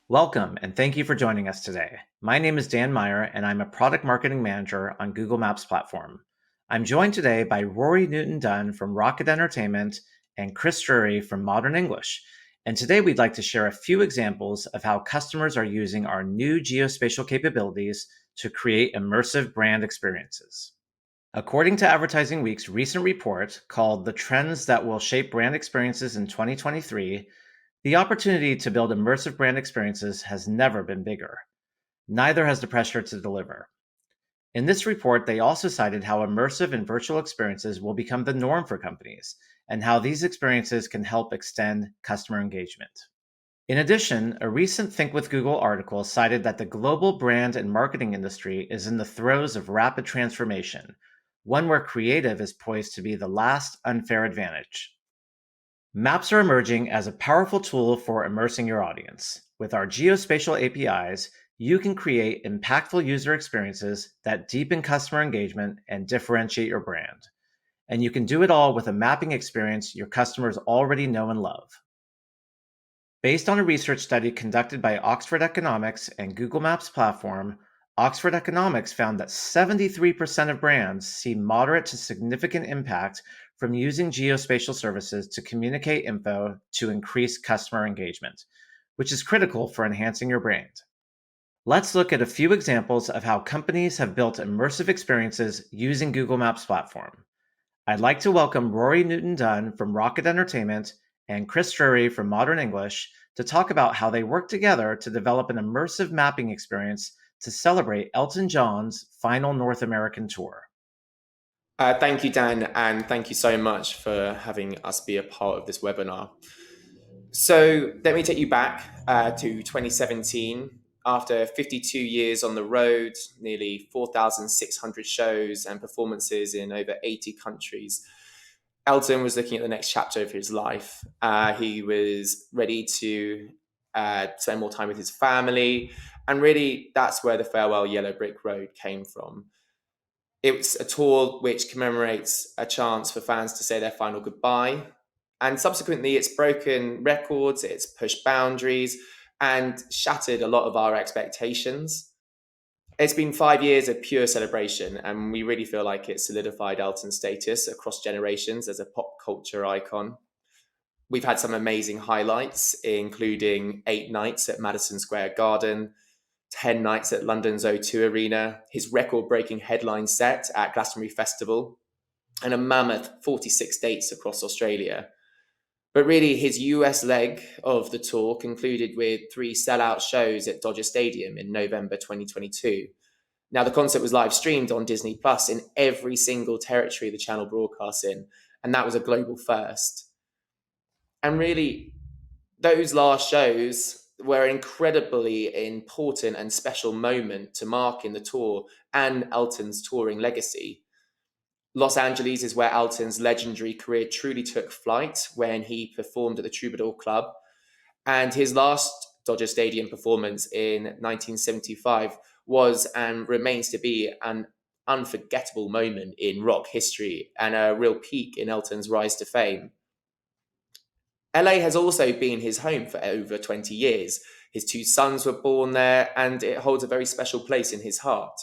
Welcome, and thank you for joining us today. My name is Dan Meyer, and I'm a product marketing manager on Google Maps platform. I'm joined today by Rory Newton-Dunn from Rocket Entertainment and Chris Drury from Modern English. And today we'd like to share a few examples of how customers are using our new geospatial capabilities to create immersive brand experiences. According to Advertising Week's recent report called The Trends That Will Shape Brand Experiences in 2023, the opportunity to build immersive brand experiences has never been bigger. Neither has the pressure to deliver. In this report, they also cited how immersive and virtual experiences will become the norm for companies and how these experiences can help extend customer engagement. In addition, a recent Think with Google article cited that the global brand and marketing industry is in the throes of rapid transformation, one where creative is poised to be the last unfair advantage. Maps are emerging as a powerful tool for immersing your audience. With our geospatial APIs, you can create impactful user experiences that deepen customer engagement and differentiate your brand. And you can do it all with a mapping experience your customers already know and love. Based on a research study conducted by Oxford Economics and Google Maps platform, Oxford Economics found that 73% of brands see moderate to significant impact from using geospatial services to communicate info to increase customer engagement, which is critical for enhancing your brand. Let's look at a few examples of how companies have built immersive experiences using Google Maps platform. I'd like to welcome Rory Newton-Dunn from Rocket Entertainment and Chris Drury from Modern English to talk about how they work together to develop an immersive mapping experience to celebrate Elton John's final North American tour. Thank you, Dan, and thank you so much for having us be a part of this webinar. So let me take you back to 2017. After 52 years on the road, nearly 4,600 shows and performances in over 80 countries, Elton was looking at the next chapter of his life. He was ready to spend more time with his family, and really that's where the Farewell Yellow Brick Road came from. It's a tour which commemorates a chance for fans to say their final goodbye. And subsequently, it's broken records, it's pushed boundaries, and shattered a lot of our expectations. It's been 5 years of pure celebration, and we really feel like it solidified Elton's status across generations as a pop culture icon. We've had some amazing highlights, including 8 nights at Madison Square Garden, 10 nights at London's O2 Arena, his record breaking headline set at Glastonbury Festival, and a mammoth 46 dates across Australia. But really, his US leg of the tour concluded with 3 sellout shows at Dodger Stadium in November 2022. Now, the concert was live streamed on Disney Plus in every single territory the channel broadcasts in, and that was a global first. And really, those last shows were an incredibly important and special moment to mark in the tour and Elton's touring legacy. Los Angeles is where Elton's legendary career truly took flight when he performed at the Troubadour Club. And his last Dodger Stadium performance in 1975 was and remains to be an unforgettable moment in rock history and a real peak in Elton's rise to fame. LA has also been his home for over 20 years. His 2 sons were born there, and it holds a very special place in his heart.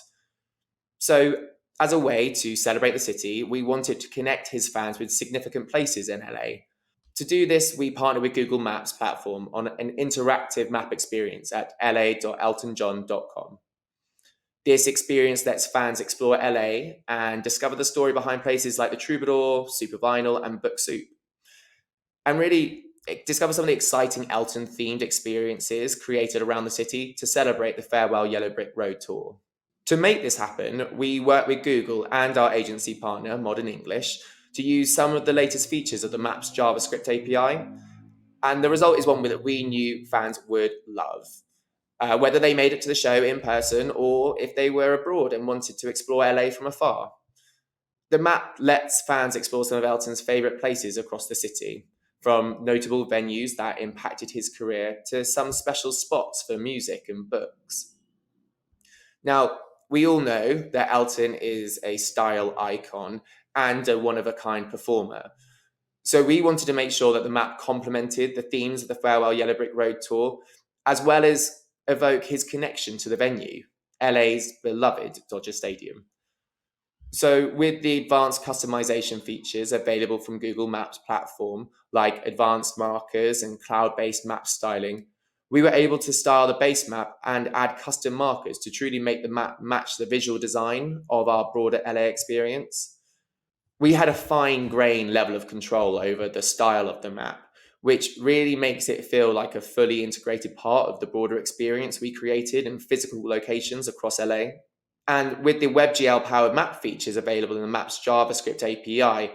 So, as a way to celebrate the city, we wanted to connect his fans with significant places in LA. To do this, we partnered with Google Maps platform on an interactive map experience at la.eltonjohn.com. This experience lets fans explore LA and discover the story behind places like the Troubadour, Super Vinyl, and Book Soup. And really discover some of the exciting Elton themed experiences created around the city to celebrate the Farewell Yellow Brick Road tour. To make this happen, we worked with Google and our agency partner, Modern English, to use some of the latest features of the Maps JavaScript API. And the result is one that we knew fans would love. Whether they made it to the show in person or if they were abroad and wanted to explore LA from afar. The map lets fans explore some of Elton's favourite places across the city, from notable venues that impacted his career to some special spots for music and books. Now, we all know that Elton is a style icon and a one-of-a-kind performer. So we wanted to make sure that the map complemented the themes of the Farewell Yellow Brick Road tour as well as evoke his connection to the venue, LA's beloved Dodger Stadium. So, with the advanced customization features available from Google Maps platform, like advanced markers and cloud-based map styling, we were able to style the base map and add custom markers to truly make the map match the visual design of our broader LA experience. We had a fine grain level of control over the style of the map, which really makes it feel like a fully integrated part of the broader experience we created in physical locations across LA. And with the WebGL powered map features available in the Maps JavaScript API,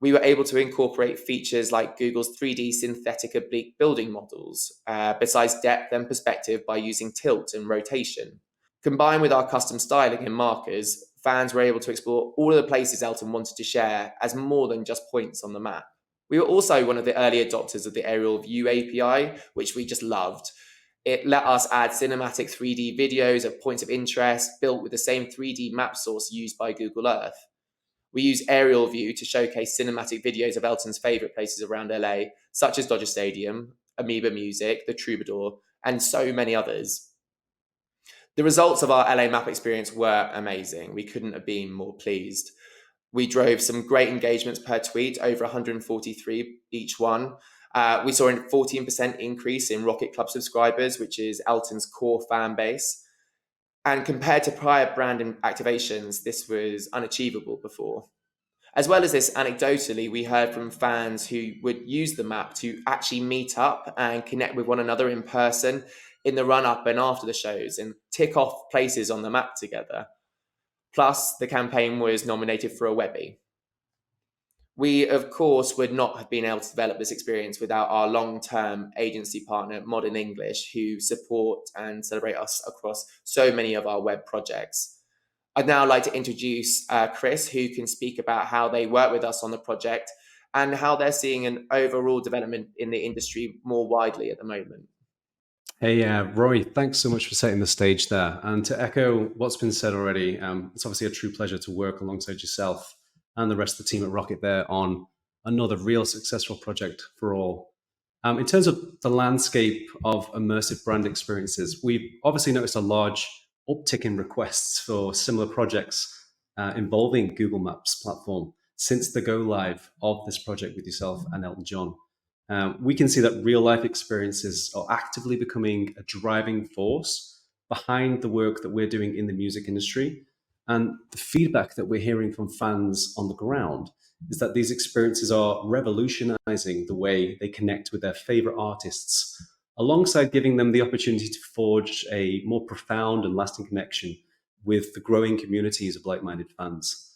we were able to incorporate features like Google's 3D synthetic oblique building models, besides depth and perspective by using tilt and rotation. Combined with our custom styling and markers, fans were able to explore all of the places Elton wanted to share as more than just points on the map. We were also one of the early adopters of the Aerial View API, which we just loved. It let us add cinematic 3D videos of points of interest built with the same 3D map source used by Google Earth. We use Aerial View to showcase cinematic videos of Elton's favourite places around LA, such as Dodger Stadium, Amoeba Music, the Troubadour, and so many others. The results of our LA map experience were amazing. We couldn't have been more pleased. We drove some great engagements per tweet, over 143 each one. We saw a 14% increase in Rocket Club subscribers, which is Elton's core fan base. And compared to prior brand activations, this was unachievable before. As well as this, anecdotally, we heard from fans who would use the map to actually meet up and connect with one another in person in the run-up and after the shows and tick off places on the map together. Plus, the campaign was nominated for a Webby. We, of course, would not have been able to develop this experience without our long-term agency partner, Modern English, who support and celebrate us across so many of our web projects. I'd now like to introduce Chris, who can speak about how they work with us on the project and how they're seeing an overall development in the industry more widely at the moment. Hey, Roy, thanks so much for setting the stage there. And to echo what's been said already, it's obviously a true pleasure to work alongside yourself and the rest of the team at Rocket there on another real successful project for all. In terms of the landscape of immersive brand experiences, we've obviously noticed a large uptick in requests for similar projects involving Google Maps platform since the go live of this project with yourself and Elton John. We can see that real life experiences are actively becoming a driving force behind the work that we're doing in the music industry. And the feedback that we're hearing from fans on the ground is that these experiences are revolutionizing the way they connect with their favorite artists, alongside giving them the opportunity to forge a more profound and lasting connection with the growing communities of like-minded fans.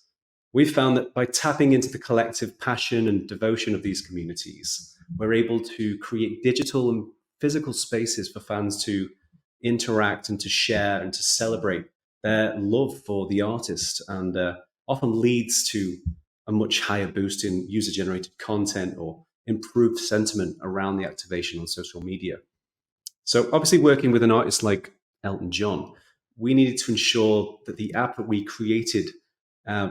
We've found that by tapping into the collective passion and devotion of these communities, we're able to create digital and physical spaces for fans to interact and to share and to celebrate their love for the artist, and often leads to a much higher boost in user-generated content or improved sentiment around the activation on social media. So obviously working with an artist like Elton John, we needed to ensure that the app that we created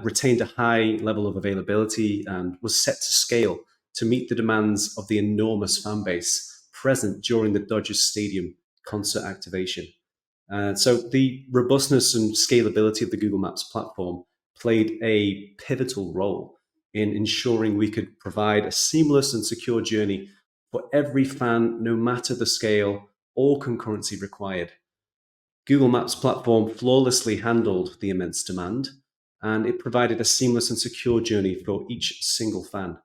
retained a high level of availability and was set to scale to meet the demands of the enormous fan base present during the Dodgers Stadium concert activation. So the robustness and scalability of the Google Maps platform played a pivotal role in ensuring we could provide a seamless and secure journey for every fan, no matter the scale or concurrency required. Google Maps platform flawlessly handled the immense demand, and it provided a seamless and secure journey for each single fan.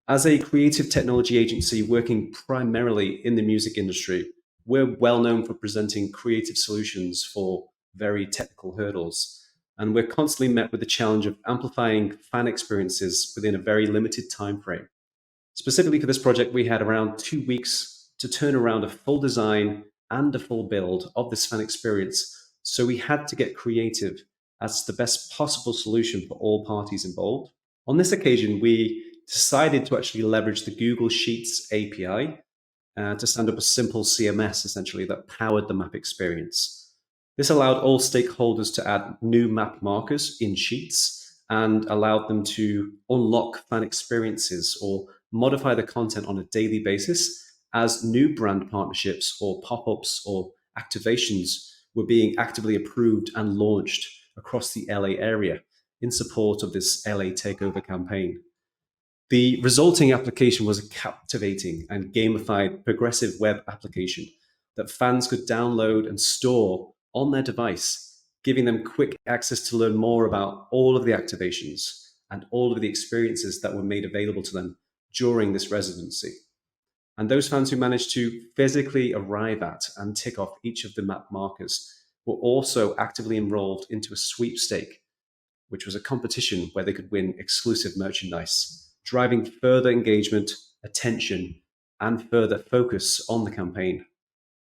As a creative technology agency working primarily in the music industry, we're well known for presenting creative solutions for very technical hurdles. And we're constantly met with the challenge of amplifying fan experiences within a very limited time frame. Specifically for this project, we had around 2 weeks to turn around a full design and a full build of this fan experience. So we had to get creative as the best possible solution for all parties involved. On this occasion, we decided to actually leverage the Google Sheets API to stand up a simple CMS, essentially, that powered the map experience. This allowed all stakeholders to add new map markers in Sheets and allowed them to unlock fan experiences or modify the content on a daily basis as new brand partnerships or pop-ups or activations were being actively approved and launched across the LA area in support of this LA takeover campaign. The resulting application was a captivating and gamified progressive web application that fans could download and store on their device, giving them quick access to learn more about all of the activations and all of the experiences that were made available to them during this residency. And those fans who managed to physically arrive at and tick off each of the map markers were also actively enrolled into a sweepstake, which was a competition where they could win exclusive merchandise, driving further engagement, attention, and further focus on the campaign.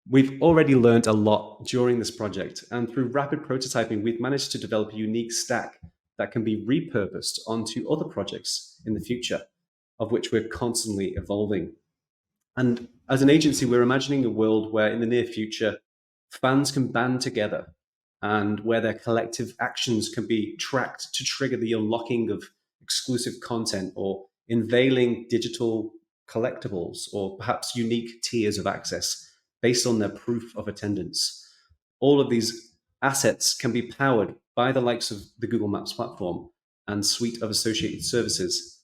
We've already learned a lot during this project, and through rapid prototyping, we've managed to develop a unique stack that can be repurposed onto other projects in the future, of which we're constantly evolving. And as an agency, we're imagining a world where in the near future, fans can band together and where their collective actions can be tracked to trigger the unlocking of exclusive content or unveiling digital collectibles or perhaps unique tiers of access based on their proof of attendance. All of these assets can be powered by the likes of the Google Maps platform and suite of associated services.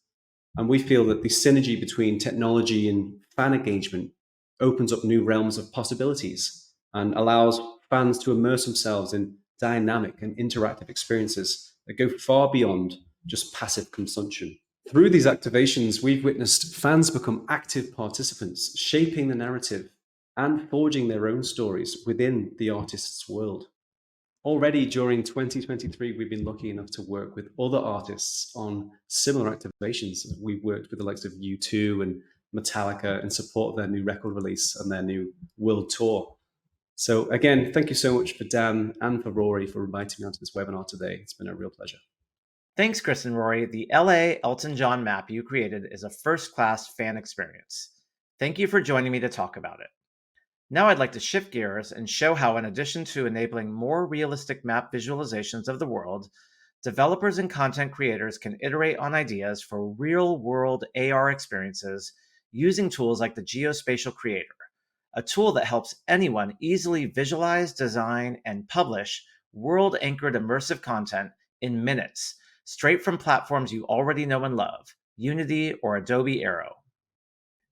And we feel that the synergy between technology and fan engagement opens up new realms of possibilities and allows fans to immerse themselves in dynamic and interactive experiences that go far beyond just passive consumption. Through these activations, we've witnessed fans become active participants, shaping the narrative and forging their own stories within the artist's world. Already during 2023, we've been lucky enough to work with other artists on similar activations. We've worked with the likes of U2 and Metallica in support of their new record release and their new world tour. So again, thank you so much for Dan and for Rory for inviting me onto this webinar today. It's been a real pleasure. Thanks, Chris and Rory. The LA Elton John map you created is a first-class fan experience. Thank you for joining me to talk about it. Now I'd like to shift gears and show how, in addition to enabling more realistic map visualizations of the world, developers and content creators can iterate on ideas for real-world AR experiences using tools like the Geospatial Creator, a tool that helps anyone easily visualize, design, and publish world-anchored immersive content in minutes, straight from platforms you already know and love, Unity or Adobe Aero.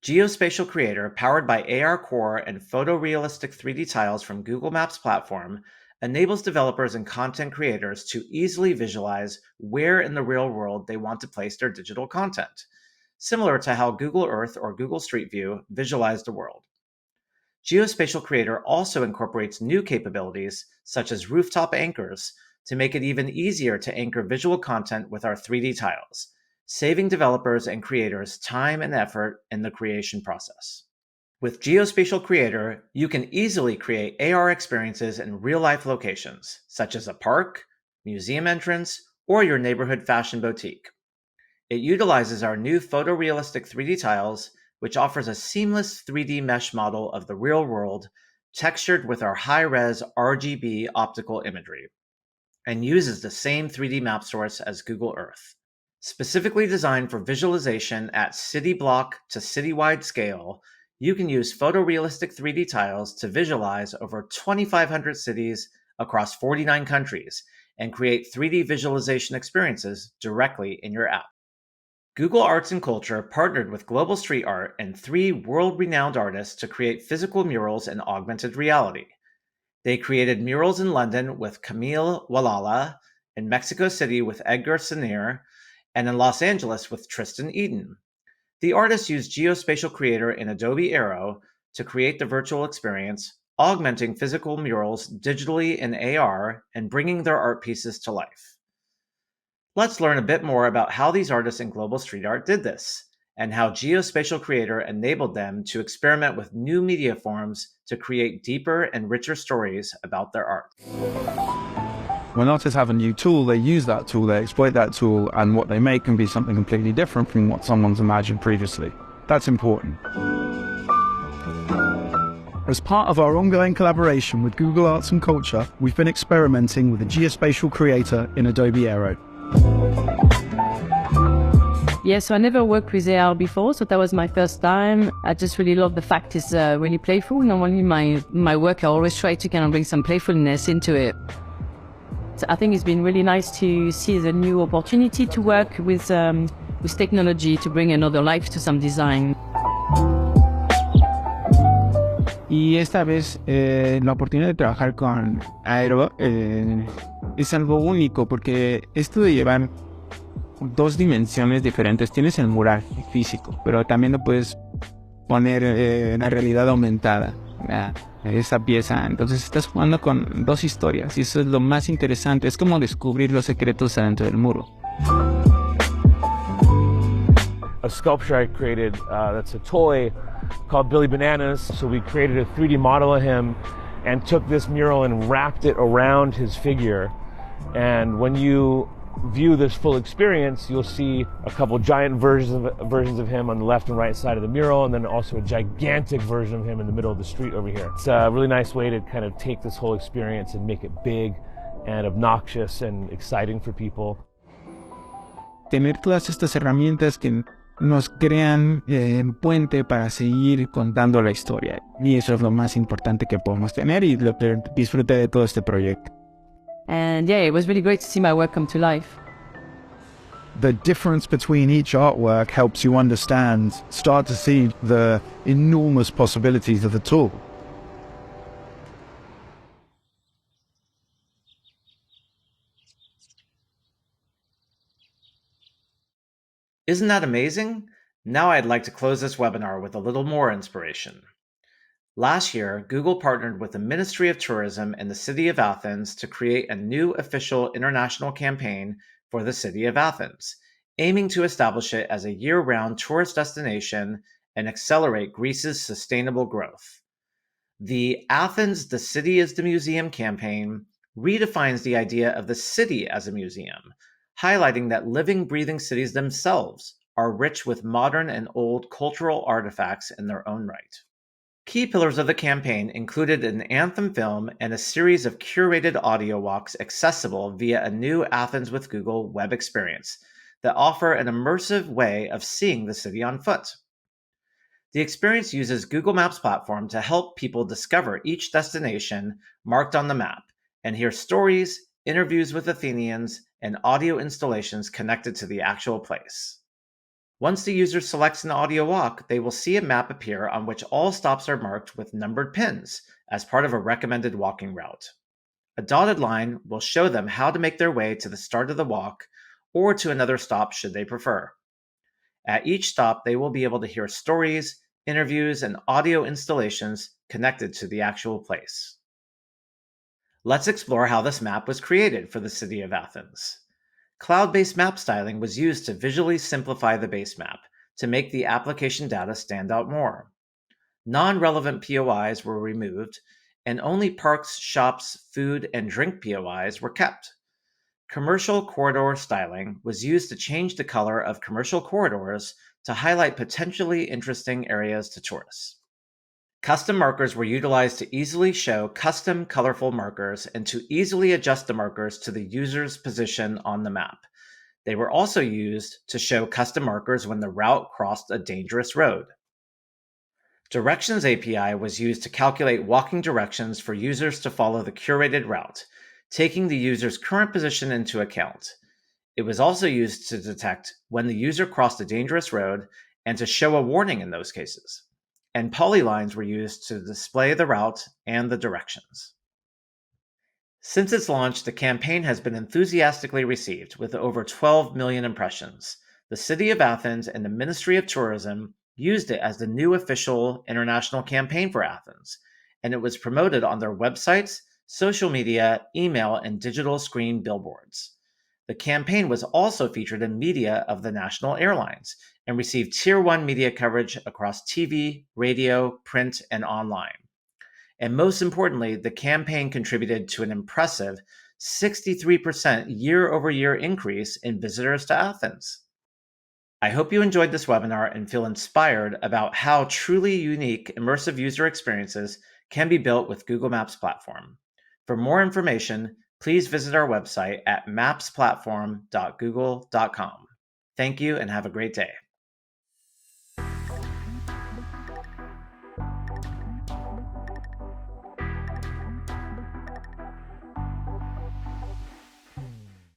Geospatial Creator, powered by AR Core and photorealistic 3D tiles from Google Maps platform, enables developers and content creators to easily visualize where in the real world they want to place their digital content, similar to how Google Earth or Google Street View visualize the world. Geospatial Creator also incorporates new capabilities, such as rooftop anchors, to make it even easier to anchor visual content with our 3D tiles, saving developers and creators time and effort in the creation process. With Geospatial Creator, you can easily create AR experiences in real-life locations, such as a park, museum entrance, or your neighborhood fashion boutique. It utilizes our new photorealistic 3D tiles, which offers a seamless 3D mesh model of the real world, textured with our high-res RGB optical imagery, and uses the same 3D map source as Google Earth. Specifically designed for visualization at city block to citywide scale, you can use photorealistic 3D tiles to visualize over 2,500 cities across 49 countries and create 3D visualization experiences directly in your app. Google Arts and Culture partnered with Global Street Art and 3 world-renowned artists to create physical murals in augmented reality. They created murals in London with Camille Walala, in Mexico City with Edgar Sinir, and in Los Angeles with Tristan Eden. The artists used Geospatial Creator in Adobe Aero to create the virtual experience, augmenting physical murals digitally in AR and bringing their art pieces to life. Let's learn a bit more about how these artists in Global Street Art did this, and how Geospatial Creator enabled them to experiment with new media forms to create deeper and richer stories about their art. When artists have a new tool, they use that tool, they exploit that tool, and what they make can be something completely different from what someone's imagined previously. That's important. As part of our ongoing collaboration with Google Arts and Culture, we've been experimenting with the Geospatial Creator in Adobe Aero. Yeah, so I never worked with AR before, so that was my first time. I just really love the fact it's really playful. Normally my work, I always try to kind of bring some playfulness into it. So I think it's been really nice to see the new opportunity to work with technology to bring another life to some design. Y esta vez la oportunidad de trabajar con Aero es algo único porque esto de llevar dos dimensiones diferentes, tienes el mural físico, pero también lo puedes poner en la realidad aumentada, esa pieza. Entonces estás jugando con dos historias y eso es lo más interesante. Es como descubrir los secretos adentro del muro. A sculpture I created that's a toy called Billy Bananas. So we created a 3D model of him and took this mural and wrapped it around his figure. And when you view this full experience, you'll see a couple giant versions of him on the left and right side of the mural, and then also a gigantic version of him in the middle of the street over here. It's a really nice way to kind of take this whole experience and make it big and obnoxious and exciting for people. Tener todas estas herramientas que nos crean puente para seguir contando la historia. Y eso es lo más importante que podemos tener y lo que disfruté de todo este proyecto. And yeah, it was really great to see my work come to life. The difference between each artwork helps you start to see the enormous possibilities of the tool. Isn't that amazing? Now I'd like to close this webinar with a little more inspiration. Last year, Google partnered with the Ministry of Tourism and the City of Athens to create a new official international campaign for the City of Athens, aiming to establish it as a year-round tourist destination and accelerate Greece's sustainable growth. The Athens, the City is the Museum campaign redefines the idea of the city as a museum, highlighting that living, breathing cities themselves are rich with modern and old cultural artifacts in their own right. Key pillars of the campaign included an anthem film and a series of curated audio walks accessible via a new Athens with Google web experience that offer an immersive way of seeing the city on foot. The experience uses Google Maps platform to help people discover each destination marked on the map and hear stories, interviews with Athenians, and audio installations connected to the actual place. Once the user selects an audio walk, they will see a map appear on which all stops are marked with numbered pins as part of a recommended walking route. A dotted line will show them how to make their way to the start of the walk or to another stop should they prefer. At each stop, they will be able to hear stories, interviews, and audio installations connected to the actual place. Let's explore how this map was created for the City of Athens. Cloud-based map styling was used to visually simplify the base map to make the application data stand out more. Non-relevant POIs were removed, and only parks, shops, food, and drink POIs were kept. Commercial corridor styling was used to change the color of commercial corridors to highlight potentially interesting areas to tourists. Custom markers were utilized to easily show custom colorful markers and to easily adjust the markers to the user's position on the map. They were also used to show custom markers when the route crossed a dangerous road. Directions API was used to calculate walking directions for users to follow the curated route, taking the user's current position into account. It was also used to detect when the user crossed a dangerous road and to show a warning in those cases. And polylines were used to display the route and the directions. Since its launch, the campaign has been enthusiastically received with over 12 million impressions. The City of Athens and the Ministry of Tourism used it as the new official international campaign for Athens, and it was promoted on their websites, social media, email, and digital screen billboards. The campaign was also featured in media of the national airlines and received Tier 1 media coverage across TV, radio, print, and online. And most importantly, the campaign contributed to an impressive 63% year-over-year increase in visitors to Athens. I hope you enjoyed this webinar and feel inspired about how truly unique immersive user experiences can be built with Google Maps platform. For more information, please visit our website at mapsplatform.google.com. Thank you and have a great day.